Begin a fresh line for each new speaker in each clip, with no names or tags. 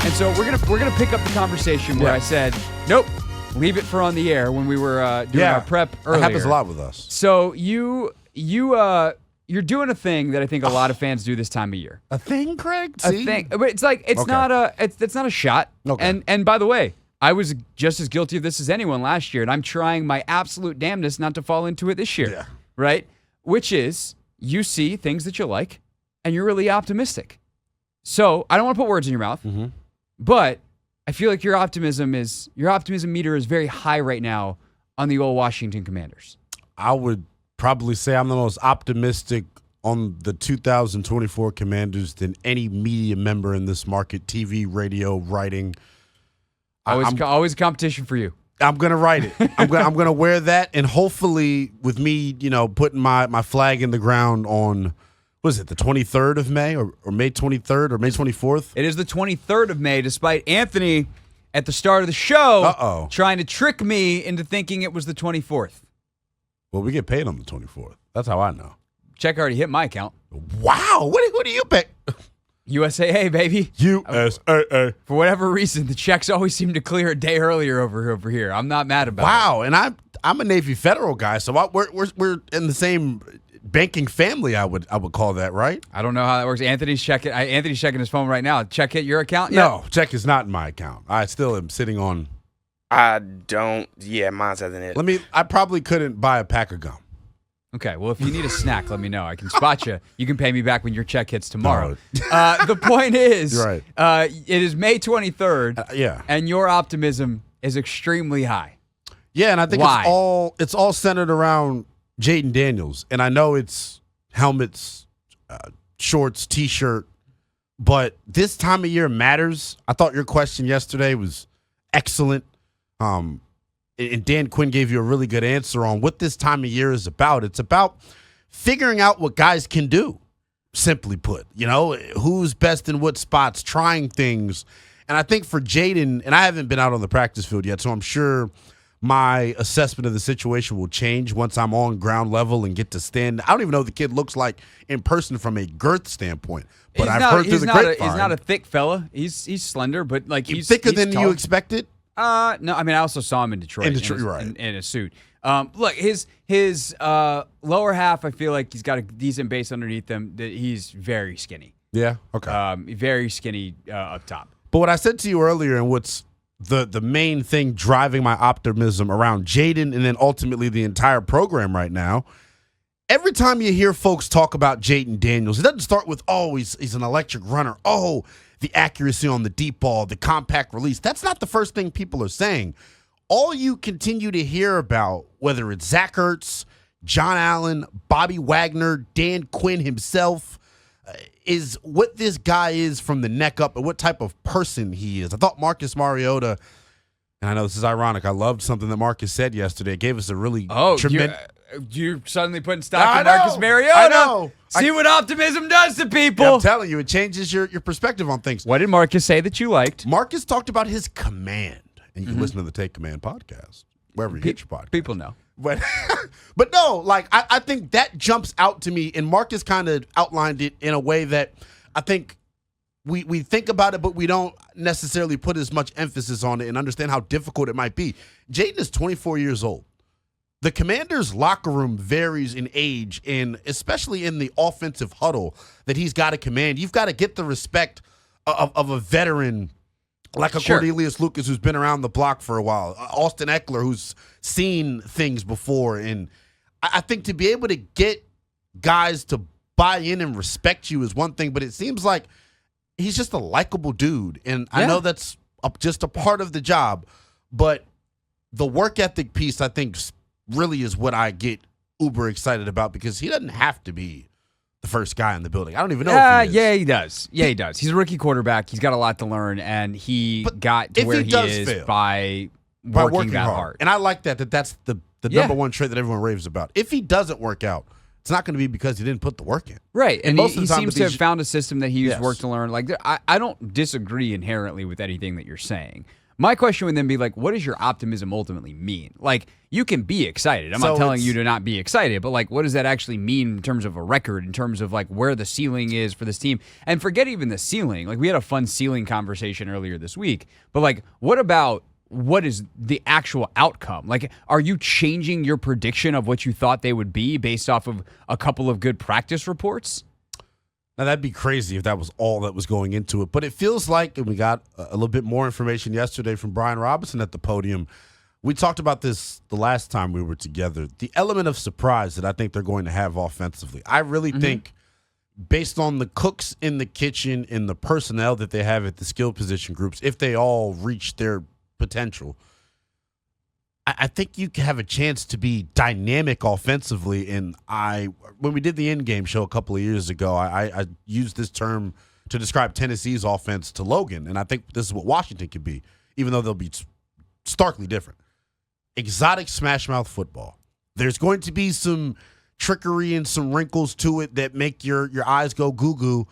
And so we're gonna pick up the conversation where I said, nope, leave it for on the air when we were doing our prep earlier.
That happens a lot with us.
So you're doing a thing that I think a lot of fans do this time of year.
A thing, Craig?
A thing, but it's like it's not a shot.
Okay.
And by the way, I was just as guilty of this as anyone last year, and I'm trying my absolute damnedest not to fall into it this year.
Yeah.
Right? Which is you see things that you like, and you're really optimistic. So I don't want to put words in your mouth, but I feel like your optimism meter is very high right now on the old Washington Commanders.
I would probably say I'm the most optimistic on the 2024 Commanders than any media member in this market, TV, radio, writing.
Always a competition for you.
I'm gonna write it. I'm gonna wear that, and hopefully, with me, putting my flag in the ground on, what is it, the 23rd of May or May 23rd or May 24th?
It is the 23rd of May, despite Anthony at the start of the show trying to trick me into thinking it was the 24th.
Well, we get paid on the 24th. That's how I know.
Check already hit my account.
Wow. What do you pay?
USAA, baby.
USAA.
For whatever reason, the checks always seem to clear a day earlier over here. I'm not mad about it.
Wow, and I'm a Navy Federal guy, so we're in the same banking family. I would call that, right?
I don't know how that works. Anthony's checking his phone right now. Check hit your account yet?
No, check is not in my account. I still am sitting on.
I don't. Yeah, mine's hasn't it.
I probably couldn't buy a pack of gum.
Okay, well, if you need a snack, let me know. I can spot you. You can pay me back when your check hits tomorrow. The point is,
you're right.
It is May 23rd,
yeah,
and your optimism is extremely high.
Yeah, and I think it's all centered around Jaden Daniels, and I know it's helmets, shorts, T-shirt, but this time of year matters. I thought your question yesterday was excellent. And Dan Quinn gave you a really good answer on what this time of year is about. It's about figuring out what guys can do, simply put. Who's best in what spots, trying things. And I think for Jaden, and I haven't been out on the practice field yet, so I'm sure my assessment of the situation will change once I'm on ground level and get to stand. I don't even know what the kid looks like in person from a girth standpoint, but I've heard through the grapevine.
He's not a thick fella. He's slender, but he's
thicker than
tall.
you expected.
No, I mean, I also saw him in Detroit. In a suit. Look, his lower half, I feel like he's got a decent base underneath him. He's very skinny.
Yeah, okay.
Very skinny up top.
But what I said to you earlier, and what's the main thing driving my optimism around Jaden and then ultimately the entire program right now, every time you hear folks talk about Jaden Daniels, it doesn't start with, he's an electric runner. The accuracy on the deep ball, the compact release. That's not the first thing people are saying. All you continue to hear about, whether it's Zach Ertz, John Allen, Bobby Wagner, Dan Quinn himself, is what this guy is from the neck up and what type of person he is. I thought Marcus Mariota, and I know this is ironic, I loved something that Marcus said yesterday. It gave us a really tremendous...
You're suddenly putting stock in Marcus Mariota. I know. See what optimism does to people.
Yeah, I'm telling you, it changes your perspective on things.
What did Marcus say that you liked?
Marcus talked about his command. And you can listen to the Take Command podcast, wherever you get your podcast.
People know.
But no, I think that jumps out to me. And Marcus kind of outlined it in a way that I think we think about it, but we don't necessarily put as much emphasis on it and understand how difficult it might be. Jaden is 24 years old. The Commanders' locker room varies in age, and especially in the offensive huddle that he's got to command. You've got to get the respect of a veteran like a Cornelius Lucas who's been around the block for a while, Austin Eckler who's seen things before. And I think to be able to get guys to buy in and respect you is one thing, but it seems like he's just a likable dude. And I know that's just a part of the job, but the work ethic piece, I think, really is what I get uber excited about because he doesn't have to be the first guy in the building. I don't even know if he is.
Yeah, he does. Yeah, he does. He's a rookie quarterback. He's got a lot to learn, and he got to where he is by working that hard.
And I like that that's the number one trait that everyone raves about. If he doesn't work out, it's not going to be because he didn't put the work in.
Right, and he seems to have found a system that he's worked to learn. Like I don't disagree inherently with anything that you're saying. My question would then be like, what does your optimism ultimately mean? Like, you can be excited. I'm
So
not telling
it's-
you to not be excited, but like, what does that actually mean in terms of a record, in terms of like where the ceiling is for this team? And forget even the ceiling. Like, we had a fun ceiling conversation earlier this week, but like, what about what is the actual outcome? Like, are you changing your prediction of what you thought they would be based off of a couple of good practice reports?
Now, that'd be crazy if that was all that was going into it. But it feels like, and we got a little bit more information yesterday from Brian Robinson at the podium. We talked about this the last time we were together. The element of surprise that I think they're going to have offensively. I really think, based on the cooks in the kitchen and the personnel that they have at the skill position groups, if they all reach their potential, I think you can have a chance to be dynamic offensively. And when we did the in-game show a couple of years ago, I used this term to describe Tennessee's offense to Logan, and I think this is what Washington could be, even though they'll be starkly different. Exotic smash-mouth football. There's going to be some trickery and some wrinkles to it that make your eyes go goo-goo.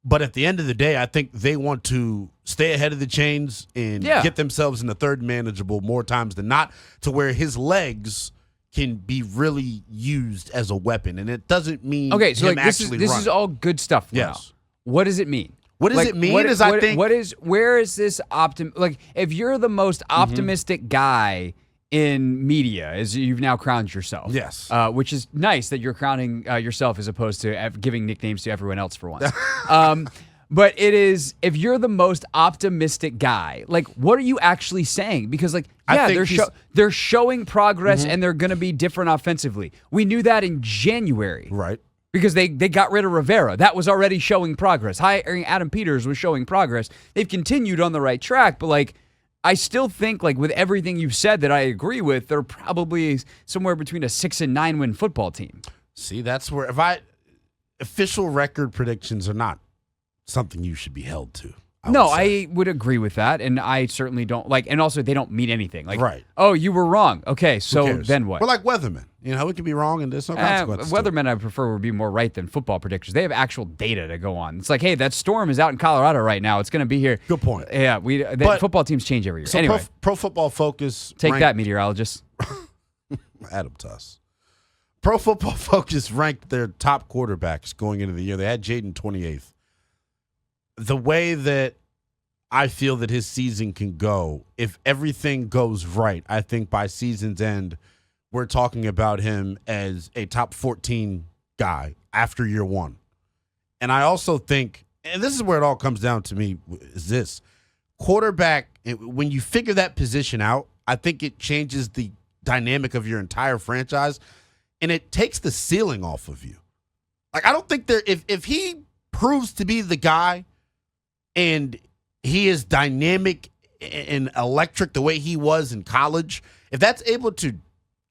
But at the end of the day, I think they want to stay ahead of the chains and get themselves in the third manageable more times than not, to where his legs can be really used as a weapon. And it doesn't mean
so
him
like this is all good stuff.
Yes.
Now. What does it mean?
What does it mean
Where is this like, if you're the most optimistic guy in media, as you've now crowned yourself.
Yes.
Which is nice that you're crowning yourself as opposed to giving nicknames to everyone else for once. But it is, if you're the most optimistic guy, like, what are you actually saying? Because, like, they're showing progress and they're going to be different offensively. We knew that in January.
Right.
Because they got rid of Rivera. That was already showing progress. Hiring Adam Peters was showing progress. They've continued on the right track, but, like, I still think, like, with everything you've said that I agree with, they're probably somewhere between a 6 and 9 win football team.
See, that's where official record predictions are not something you should be held to.
I would agree with that, and I certainly don't like. And also, they don't mean anything. Like,
right?
Oh, you were wrong. Okay, so then what?
We're like weathermen. You know, we can be wrong, and there's no consequences.
Weathermen, I prefer, would be more right than football predictors. They have actual data to go on. It's like, hey, that storm is out in Colorado right now. It's going to be here.
Good point.
Yeah, football teams change every year.
So
anyway,
Pro Football Focus.
Take that, meteorologist.
Adam Tuss. Pro Football Focus ranked their top quarterbacks going into the year. They had Jaden 28th. The way that I feel that his season can go, if everything goes right, I think by season's end, we're talking about him as a top 14 guy after year one. And I also think, and this is where it all comes down to me, is this. Quarterback, when you figure that position out, I think it changes the dynamic of your entire franchise, and it takes the ceiling off of you. Like, I don't think if he proves to be the guy and he is dynamic and electric the way he was in college, if that's able to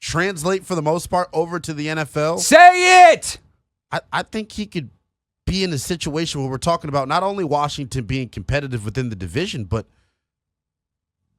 translate for the most part over to the NFL,
say it.
I think he could be in a situation where we're talking about not only Washington being competitive within the division, but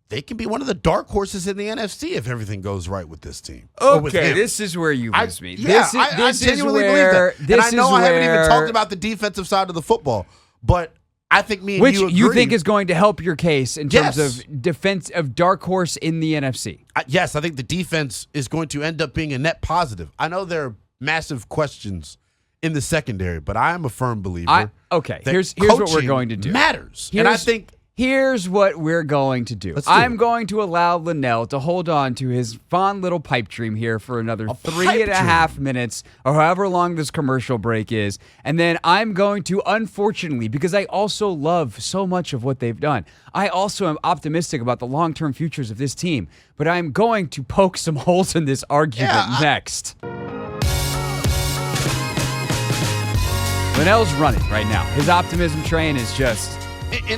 they can be one of the dark horses in the NFC if everything goes right with this team.
Okay, this is where you lose me.
I genuinely believe that. And I know I haven't even talked about the defensive side of the football, but I think me and
which
you agree.
You think is going to help your case in terms of defense of dark horse in the NFC.
Yes, I think the defense is going to end up being a net positive. I know there are massive questions in the secondary, but I am a firm believer.
Here's what we're going to do.
Matters. And I think
here's what we're going to do. I'm going to allow Lynnell to hold on to his fond little pipe dream here for another 3.5 minutes, or however long this commercial break is. And then I'm going to, unfortunately, because I also love so much of what they've done, I also am optimistic about the long-term futures of this team. But I'm going to poke some holes in this argument next. Lynnell's running right now. His optimism train is just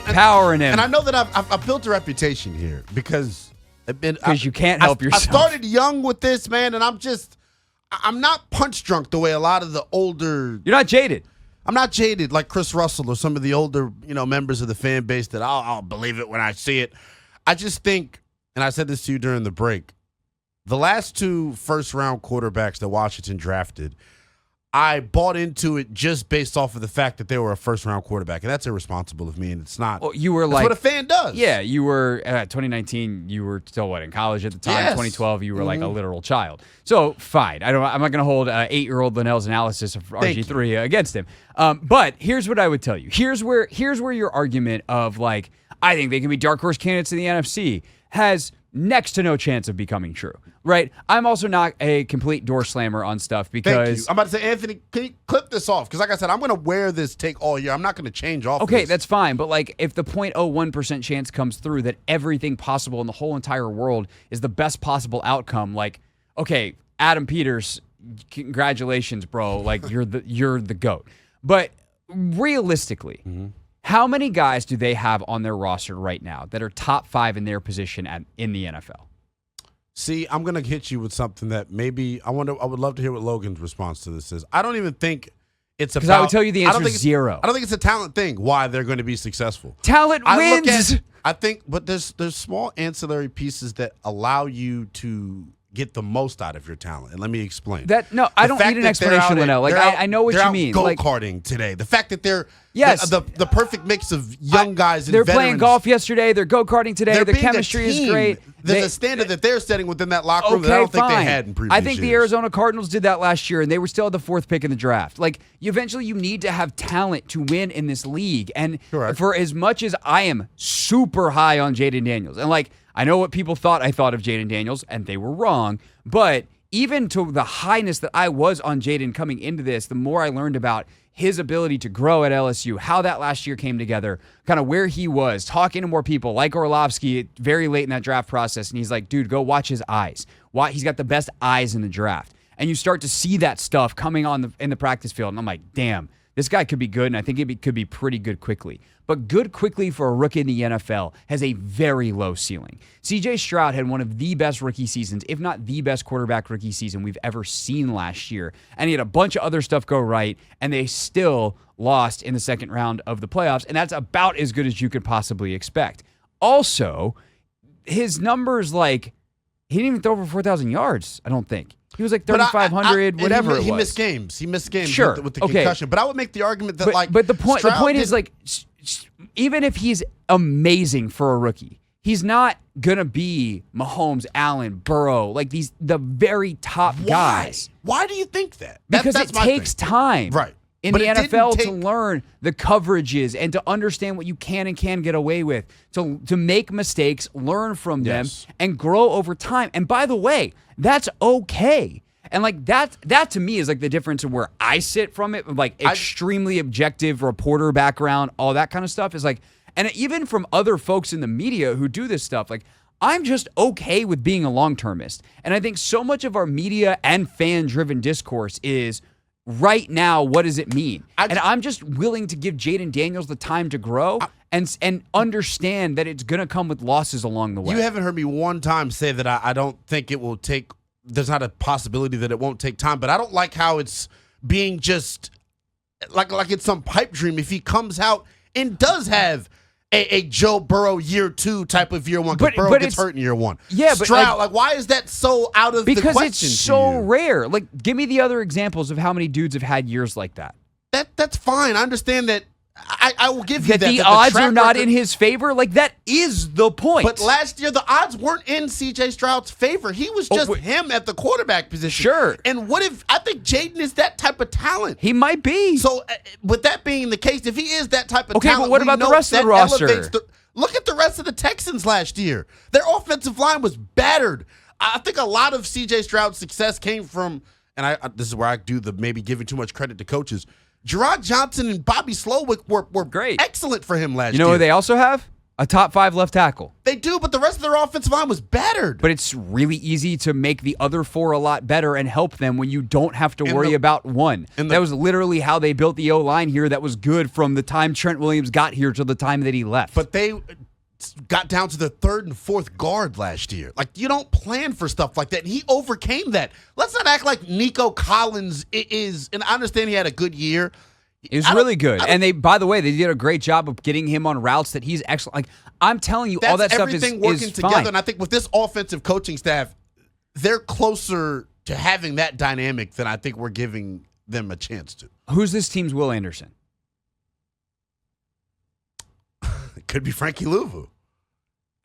powering him.
And I know that I've built a reputation here because
you can't help yourself.
I started young with this, man, and I'm not punch drunk the way a lot of the older.
You're not jaded.
I'm not jaded like Chris Russell or some of the older, members of the fan base that I'll believe it when I see it. I just think, and I said this to you during the break, the last two first-round quarterbacks that Washington drafted, I bought into it just based off of the fact that they were a first-round quarterback, and that's irresponsible of me, and it's not.
Well, you were
that's
like
what a fan does.
Yeah, you were 2019. You were still in college at the time.
Yes.
2012, you were like a literal child. So fine. I'm not going to hold 8-year-old Lynnell's analysis of RG3 against him. But here's what I would tell you. Here's where your argument of like I think they can be dark horse candidates in the NFC has next to no chance of becoming true, right? I'm also not a complete door slammer on stuff because...
Thank you. I'm about to say, Anthony, can you clip this off? Because like I said, I'm going to wear this take all year. I'm not going to change off
Okay,
this.
that's fine. But like if the 0.01% chance comes through that everything possible in the whole entire world is the best possible outcome, like, okay, Adam Peters, congratulations, bro. Like you're the GOAT. But realistically... How many guys do they have on their roster right now that are top 5 in their position in the NFL?
See, I'm going to hit you with something that maybe I would love to hear what Logan's response to this is. I don't even think it's about...
Because I would tell you the answer is 0.
I don't think it's a talent thing why they're going to be successful.
Talent wins.
I think, but there's small ancillary pieces that allow you to get the most out of your talent. And let me explain.
I don't need an explanation, Lynnell. Like I know what you mean.
Go-karting today. The fact that they're the perfect mix of young guys and
they're
veterans.
playing golf yesterday. They're go-karting today. The chemistry is great.
There's a standard that they're setting within that locker room that I don't think they had in previous
I think the
years.
Arizona Cardinals did that last year, and they were still at the 4th pick in the draft. Like, eventually you need to have talent to win in this league. And for as much as I am super high on Jaden Daniels, and like, I know what people thought I thought of Jaden Daniels, and they were wrong, but even to the highness that I was on Jaden coming into this, the more I learned about his ability to grow at LSU, how that last year came together, kind of where he was, talking to more people like Orlovsky very late in that draft process, and he's like, dude, go watch his eyes. He's got the best eyes in the draft. And you start to see that stuff coming on in the practice field, and I'm like, damn, this guy could be good, and I think it could be pretty good quickly. But good quickly for a rookie in the NFL has a very low ceiling. C.J. Stroud had one of the best rookie seasons, if not the best quarterback rookie season we've ever seen last year. And he had a bunch of other stuff go right, and they still lost in the second round of the playoffs, and that's about as good as you could possibly expect. Also, his numbers, like, he didn't even throw over 4,000 yards, I don't think. He was like 3,500, whatever it was.
He missed games.
Sure.
with the concussion. But I would make the argument that,
But the point is, like, even if he's amazing for a rookie, he's not going to be Mahomes, Allen, Burrow, like the very top guys.
Why do you think that?
Because it takes time.
Right.
In the NFL to learn the coverages and to understand what you can and can't get away with, to make mistakes, learn from them, and grow over time. And by the way, that's okay. And like that to me is like the difference of where I sit from it, like extremely objective reporter background, all that kind of stuff is like, and even from other folks in the media who do this stuff, like I'm just okay with being a long-termist. And I think so much of our media and fan-driven discourse is right now, what does it mean? And I'm just willing to give Jaden Daniels the time to grow and understand that it's going to come with losses along the way.
You haven't heard me one time say that I don't think it will take – there's not a possibility that it won't take time, but I don't like how it's being just like it's some pipe dream if he comes out and does have a Joe Burrow year 2 type of year 1 because Burrow gets hurt in year 1.
Yeah, but
Stroud, like why is that so out of the question?
Because it's so rare. Like, give me the other examples of how many dudes have had years like that.
That's fine. I understand that. I will give you that.
The odds are not in his favor. Like, that is the point.
But last year, the odds weren't in C.J. Stroud's favor. He was just him at the quarterback position.
Sure.
And what if, I think Jaden is that type of talent.
He might be.
So, with that being the case, if he is that type of talent,
but what about the rest of the roster?
Look at the rest of the Texans last year. Their offensive line was battered. I think a lot of C.J. Stroud's success came from, and this is where I do the maybe giving too much credit to coaches, Gerard Johnson and Bobby Slowick were great, excellent for him last year.
You know who they also have? A top 5 left tackle.
They do, but the rest of their offensive line was battered.
But it's really easy to make the other 4 a lot better and help them when you don't have to worry about one. That was literally how they built the O-line here that was good from the time Trent Williams got here to the time that he left.
But they got down to the 3rd and 4th guard last year. Like, you don't plan for stuff like that. And he overcame that. Let's not act like Nico Collins is, and I understand he had a good year.
It was really good. And they, by the way, they did a great job of getting him on routes that he's excellent. Like, I'm telling you, all that stuff is
working together.
fine.
And I think with this offensive coaching staff, they're closer to having that dynamic than I think we're giving them a chance to.
Who's this team's Will Anderson?
It could be Frankie Louvu.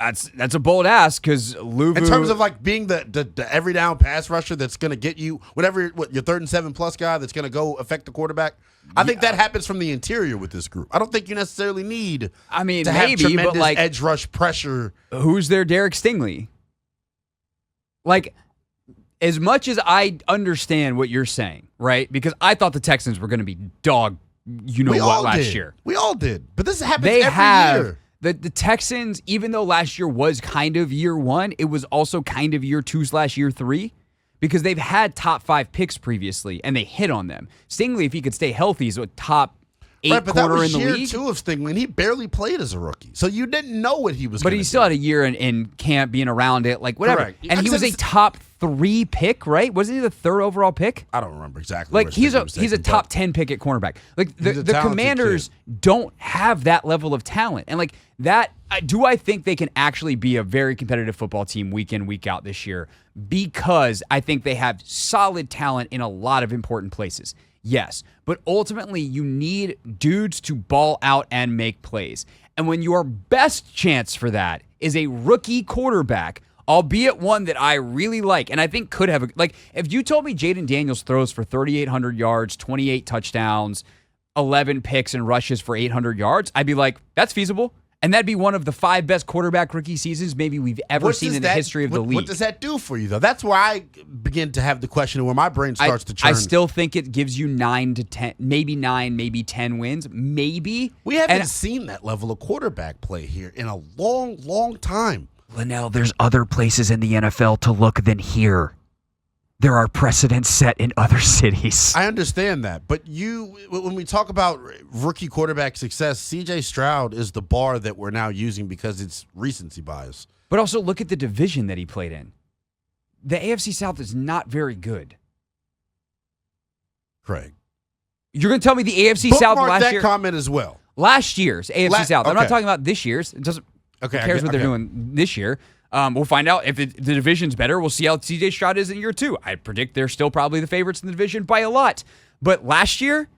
That's a bold ask because Louvu,
in terms of like being the every down pass rusher that's going to get you whatever your 3rd and 7 plus guy that's going to go affect the quarterback. I think that happens from the interior with this group. I don't think you necessarily need. To
maybe,
have tremendous
but like
edge rush pressure.
Who's their Derek Stingley? Like, as much as I understand what you're saying, right? Because I thought the Texans were going to be dog, last year.
We all did, but this happens every year.
The Texans, even though last year was kind of year 1, it was also kind of year 2/year 3 because they've had top 5 picks previously and they hit on them. Stingley, if he could stay healthy, is a top 8 corner in the league.
But that was year 2 of Stingley, and he barely played as a rookie. So you didn't know what he was going to do.
But he still had a year in camp being around it, like whatever.
Correct.
And he was a top 3 pick, right? Wasn't he the 3rd overall pick?
I don't remember exactly.
Like he's a top 10 pick at cornerback. Like the Commanders don't have that level of talent. And like that, do I think they can actually be a very competitive football team week in, week out this year? Because I think they have solid talent in a lot of important places. Yes, but ultimately you need dudes to ball out and make plays. And when your best chance for that is a rookie quarterback, albeit one that I really like and I think could have if you told me Jaden Daniels throws for 3,800 yards, 28 touchdowns, 11 picks and rushes for 800 yards, I'd be like, that's feasible. And that'd be one of the 5 best quarterback rookie seasons maybe we've ever seen in the history of the league.
What does that do for you, though? That's where I begin to have the question where my brain starts to churn.
I still think it gives you 9 to 10, maybe 9, maybe 10 wins. Maybe.
We haven't seen that level of quarterback play here in a long, long time.
Lynnell, there's other places in the NFL to look than here. There are precedents set in other cities.
I understand that. But when we talk about rookie quarterback success, C.J. Stroud is the bar that we're now using because it's recency bias.
But also look at the division that he played in. The AFC South is not very good.
Craig.
You're going to tell me the AFC South last year?
Bookmark that comment as well.
Last year's AFC South. I'm not talking about this year's. It doesn't.
Okay,
who cares what they're doing this year? We'll find out if the division's better. We'll see how C.J. Stroud is in year 2. I predict they're still probably the favorites in the division by a lot. But last year,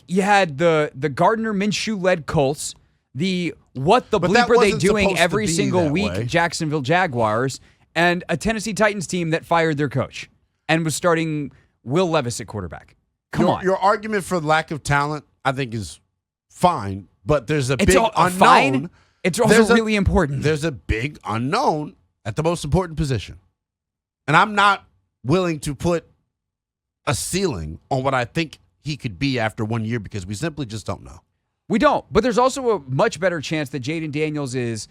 you had the Gardner Minshew-led Colts, what the bleep are they doing every single week, Jacksonville Jaguars, and a Tennessee Titans team that fired their coach and was starting Will Levis at quarterback. Come on.
Your argument for lack of talent, I think, is fine, but there's a big unknown.
Fine. It's also really important.
There's a big unknown at the most important position. And I'm not willing to put a ceiling on what I think he could be after 1 year because we simply just don't know.
We don't. But there's also a much better chance that Jaden Daniels is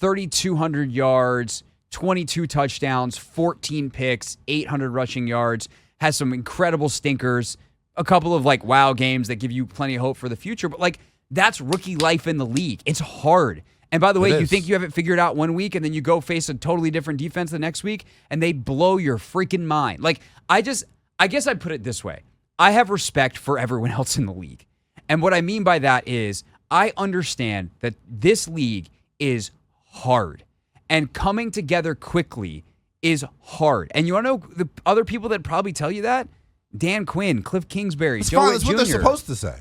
3,200 yards, 22 touchdowns, 14 picks, 800 rushing yards, has some incredible stinkers, a couple of wow games that give you plenty of hope for the future. But that's rookie life in the league. It's hard. And by the way, you think you have it figured out 1 week and then you go face a totally different defense the next week and they blow your freaking mind. I guess I'd put it this way. I have respect for everyone else in the league. And what I mean by that is I understand that this league is hard and coming together quickly is hard. And you want to know the other people that probably tell you that? Dan Quinn, Cliff Kingsbury, Joe Witt Jr.
That's what they're supposed to say.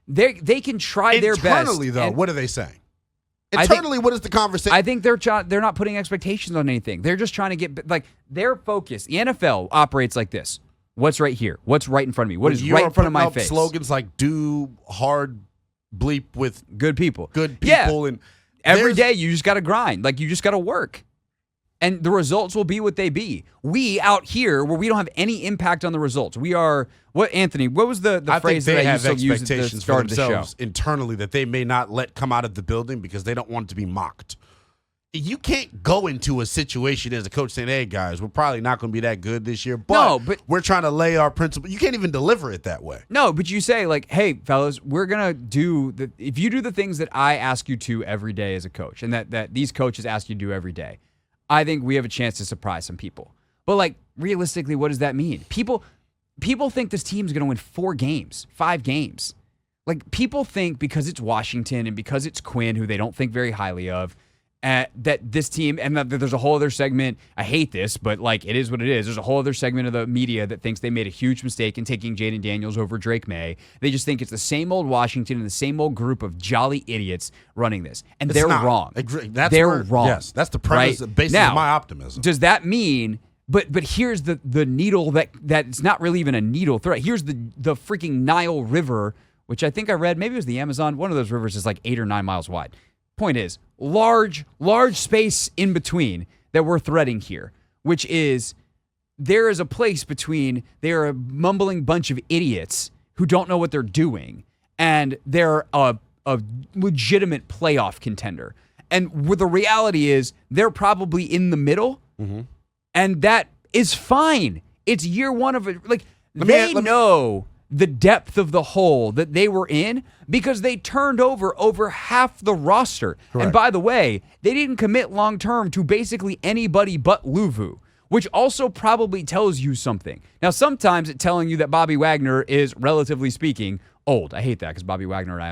They can try their best.
Internally, though, what are they saying? Internally, what is the conversation?
I think they're not putting expectations on anything. They're just trying to get their focus. The NFL operates like this. What's right here? What's right in front of me? What is right in front of my face?
Slogans like "Do hard bleep with
good people."
And
every day you just got to grind. You just got to work. And the results will be what they be. We out here, where we don't have any impact on the results, we are Anthony? What was the phrase that I used to use at the start of the show?
Internally that they may not let come out of the building because they don't want it to be mocked. You can't go into a situation as a coach saying, "Hey guys, we're probably not going to be that good this year, but we're trying to lay our principle." You can't even deliver it that way.
No, but you say "Hey fellas, we're gonna do if you do the things that I ask you to every day as a coach, and that these coaches ask you to do every day." I think we have a chance to surprise some people. But realistically, what does that mean? People think this team's going to win 4 games, 5 games. People think because it's Washington and because it's Quinn, who they don't think very highly of, that this team, and that there's a whole other segment, I hate this, but like it is what it is. There's a whole other segment of the media that thinks they made a huge mistake in taking Jaden Daniels over Drake May. They just think it's the same old Washington and the same old group of jolly idiots running this. And they're wrong. They're wrong.
Yes, that's the premise,
right?
basis
Now,
of my optimism.
Does that mean... But here's the needle that's not really even a needle threat. Here's the freaking Nile River, which I think I read, maybe it was the Amazon. One of those rivers is like 8 or 9 miles wide. Point is, large space in between that we're threading here, which is there is a place between they're a mumbling bunch of idiots who don't know what they're doing, and they're a legitimate playoff contender. And the reality is they're probably in the middle. Mm-hmm. And that is fine. It's year one of it. Like, they know the depth of the hole that they were in because they turned over half the roster. Correct. And by the way, they didn't commit long-term to basically anybody but Luvu, which also probably tells you something. Now, sometimes it's telling you that Bobby Wagner is, relatively speaking, old. I hate that because Bobby Wagner and I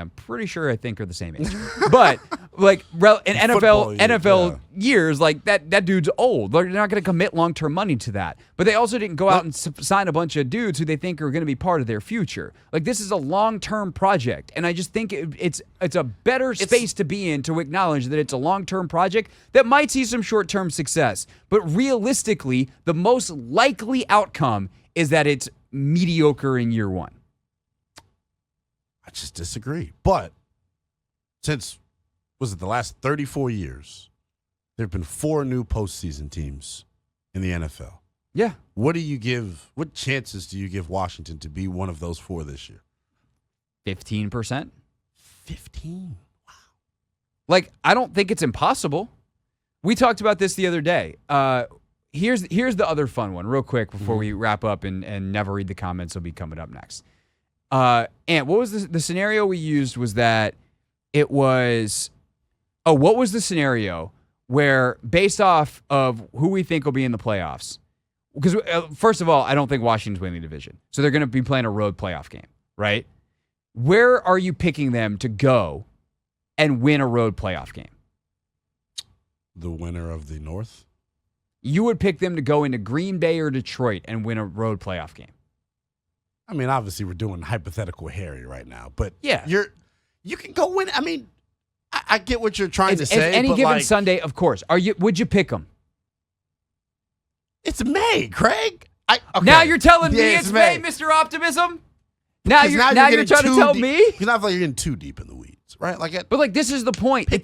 I think are the same age. But like in NFL years, like that dude's old. They're not going to commit long-term money to that. But they also didn't go out and sign a bunch of dudes who they think are going to be part of their future. Like, this is a long-term project, and I just think it's a better space to be in to acknowledge that it's a long-term project that might see some short-term success. But realistically, the most likely outcome is that it's mediocre in year one.
I just disagree. But since, the last 34 years, there have been 4 new postseason teams in the NFL.
Yeah.
What chances do you give Washington to be one of those 4 this year?
15%.
15? Wow.
Like, I don't think it's impossible. We talked about this the other day. Here's the other fun one, real quick, before we wrap up and never read the comments. Will be coming up next. And what was the scenario we used was that it was, what was the scenario where, based off of who we think will be in the playoffs, because first of all, I don't think Washington's winning the division. So they're going to be playing a road playoff game, right? Where are you picking them to go and win a road playoff game?
The winner of the North?
You would pick them to go into Green Bay or Detroit and win a road playoff game.
I mean, obviously, we're doing hypothetical Harry right now, but
yeah,
you can go win. I mean, I get what you're trying to say.
Any given Sunday, of course. Would you pick them?
It's May, Craig. Okay.
Now you're telling me it's May, Mr. Optimism. Now you're trying to tell me
because I feel like you're getting too deep in the weeds, right?
But this is the point. The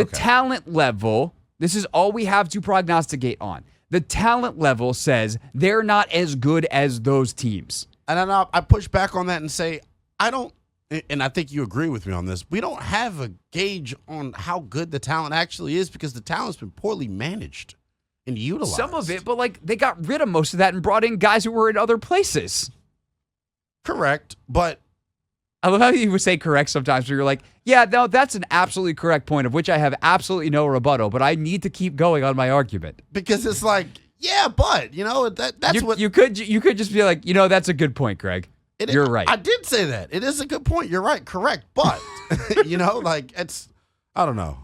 talent level. This is all we have to prognosticate on. The talent level says they're not as good as those teams.
And then I push back on that and say, and I think you agree with me on this, we don't have a gauge on how good the talent actually is because the talent's been poorly managed and utilized.
Some of it, but they got rid of most of that and brought in guys who were in other places.
Correct, but
I love how you would say correct sometimes where you're like, yeah, no, that's an absolutely correct point of which I have absolutely no rebuttal, but I need to keep going on my argument.
Because it's like, yeah, but, that's what...
You could just be like, that's a good point, Greg. You're right.
I did say that. It is a good point. You're right. Correct. But, it's... I don't know.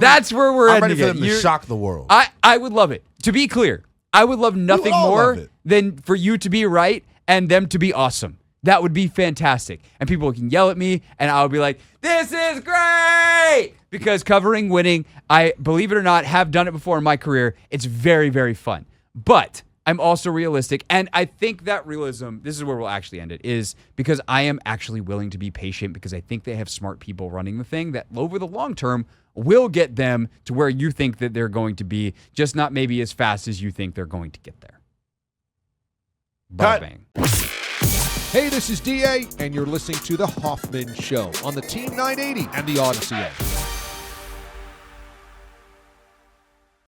That's where we're
I'm ready for them to shock the world.
I would love it. To be clear, I would love nothing more than for you to be right and them to be awesome. That would be fantastic. And people can yell at me, and I'll be like, this is great! Because covering winning, I, believe it or not, have done it before in my career. It's very, very fun. But I'm also realistic, and I think that realism, this is where we'll actually end it, is because I am actually willing to be patient because I think they have smart people running the thing that over the long term will get them to where you think that they're going to be, just not maybe as fast as you think they're going to get there. Bada bang.
Hey, this is DA, and you're listening to The Hoffman Show on the Team 980 and the Odyssey app.